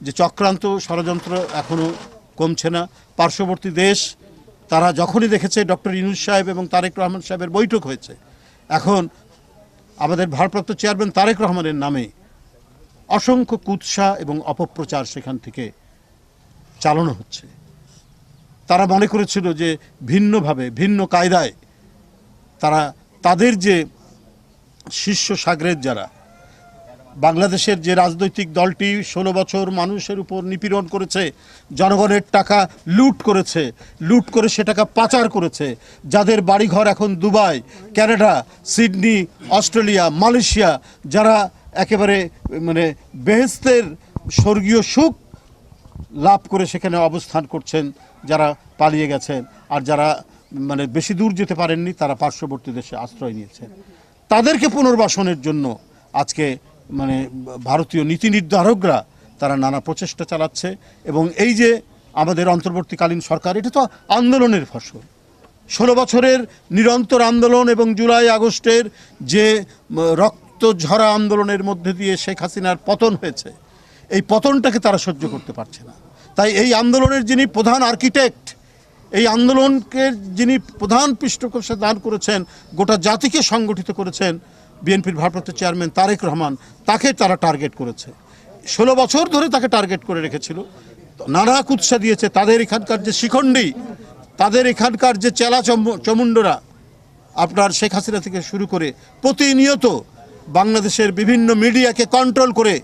যে চক্রান্ত ষড়যন্ত্র এখনও কমছে না। পার্শ্ববর্তী দেশ তারা যখনই দেখেছে ডক্টর ইউনূস সাহেব এবং তারেক রহমান সাহেবের বৈঠক হয়েছে, এখন আমাদের ভারপ্রাপ্ত চেয়ারম্যান তারেক রহমানের নামে অসংখ্য কুৎসা এবং অপপ্রচার সেখান থেকে চালানো হচ্ছে। তারা মনে করেছিল যে ভিন্নভাবে ভিন্ন কায়দায় তারা তাদের যে শীর্ষ সাগরেদ যারা বাংলাদেশের যে রাজনৈতিক দলটি 16 বছর মানুষের উপর নিপীড়ন করেছে, জনগণের টাকা লুট করেছে, লুট করে সে টাকা পাচার করেছে, যাদের বাড়িঘর এখন Dubai, Canada, Sydney, Australia, Malaysia, যারা একেবারে মানে বেহেশতের স্বর্গীয় সুখ লাভ করে সেখানে অবস্থান করছেন, যারা পালিয়ে গেছেন, আর যারা মানে বেশি দূর যেতে পারেননি তারা পার্শ্ববর্তী দেশে আশ্রয় নিয়েছেন, তাদেরকে পুনর্বাসনের জন্য আজকে মানে ভারতীয় নীতি নির্ধারকরা তারা নানা প্রচেষ্টা চালাচ্ছে। এবং এই যে আমাদের অন্তর্বর্তীকালীন সরকার, এটা তো আন্দোলনের ফসল। 16 বছরের নিরন্তর আন্দোলন এবং জুলাই আগস্টের যে রক্ত ঝরা আন্দোলনের মধ্যে দিয়ে শেখ হাসিনার পতন হয়েছে, এই পতনটাকে তারা সহ্য করতে পারছে না। তাই এই আন্দোলনের যিনি প্রধান আর্কিটেক্ট, এই আন্দোলনকে যিনি প্রধান পৃষ্ঠপোষকতা দান করেছেন, গোটা জাতিকে সংগঠিত করেছেন, বিএনপির ভারপ্রাপ্ত চেয়ারম্যান তারেক রহমান, তাকে তারা টার্গেট করেছে। 16 বছর ধরে তাকে টার্গেট করে রেখেছিল, নানা কুৎসা দিয়েছে। তাদের এখানকার যে শিখণ্ডী, তাদের এখানকার যে চেলা চমুন্ডরা, আপনার শেখ হাসিনা থেকে শুরু করে প্রতিনিয়ত বাংলাদেশের বিভিন্ন মিডিয়াকে কন্ট্রোল করে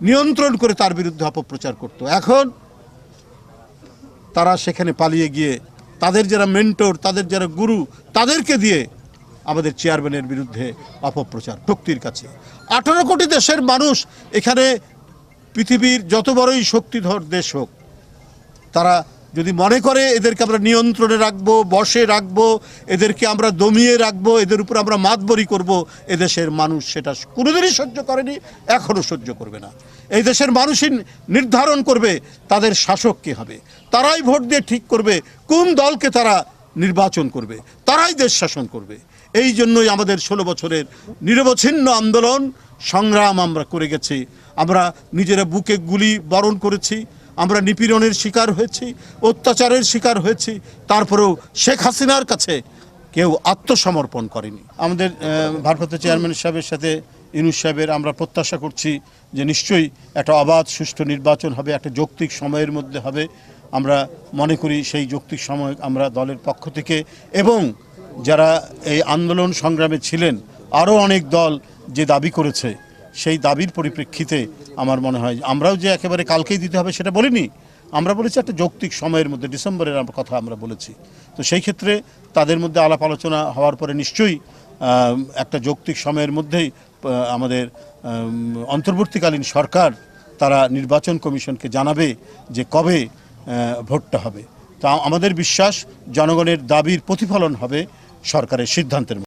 নিয়ন্ত্রণ করে তার বিরুদ্ধে অপপ্রচার করত। এখন তারা সেখানে পালিয়ে গিয়ে তাদের যারা মেন্টর, তাদের যারা গুরু, তাদেরকে দিয়ে আমাদের চেয়ারম্যানের বিরুদ্ধে অপপ্রচার শক্তির কাছে। 18 কোটি দেশের মানুষ এখানে, পৃথিবীর যত বড়ই শক্তিধর দেশ হোক, তারা যদি মনে করে এদেরকে আমরা নিয়ন্ত্রণে রাখবো, বশে রাখবো, এদেরকে আমরা দমিয়ে রাখবো, এদের উপর আমরা মাতবরি করব, এদেশের মানুষ সেটা কোনোদিনই সহ্য করেনি, এখনও সহ্য করবে না। এই দেশের মানুষই নির্ধারণ করবে তাদের শাসক কে হবে, তারাই ভোট দিয়ে ঠিক করবে কোন দলকে তারা নির্বাচন করবে, তারাই দেশ শাসন করবে। এই জন্যই আমাদের 16 বছরের নিরবচ্ছিন্ন আন্দোলন সংগ্রাম আমরা করে গেছি। আমরা নিজেরা বুকে গুলি বরণ করেছি, আমরা নিপীড়নের শিকার হয়েছি, অত্যাচারের শিকার হয়েছি, তারপরেও শেখ হাসিনার কাছে কেউ আত্মসমর্পণ করেনি। আমাদের ভারপ্রাপ্ত চেয়ারম্যান সাহেবের সাথে ইউনূস সাহেবের আমরা প্রত্যাশা করছি যে নিশ্চয়ই একটা অবাধ সুষ্ঠু নির্বাচন হবে, একটা যৌক্তিক সময়ের মধ্যে হবে। আমরা মনে করি সেই যৌক্তিক সময় আমরা দলের পক্ষ থেকে এবং যারা এই আন্দোলন সংগ্রামে ছিলেন, আরও অনেক দল যে দাবি করেছে, সেই দাবির পরিপ্রেক্ষিতে আমার মনে হয় আমরাও যে একেবারে কালকেই দিতে হবে সেটা বলিনি, আমরা বলেছি একটা যৌক্তিক সময়ের মধ্যে, ডিসেম্বরের কথা আমরা বলেছি। তো সেই ক্ষেত্রে তাদের মধ্যে আলাপ আলোচনা হওয়ার পরে নিশ্চয়ই একটা যৌক্তিক সময়ের মধ্যেই আমাদের অন্তর্বর্তীকালীন সরকার তারা নির্বাচন কমিশনকে জানাবে যে কবে ভোটটা হবে। তা আমাদের বিশ্বাস জনগণের দাবির প্রতিফলন হবে সরকারের সিদ্ধান্তের মধ্যে।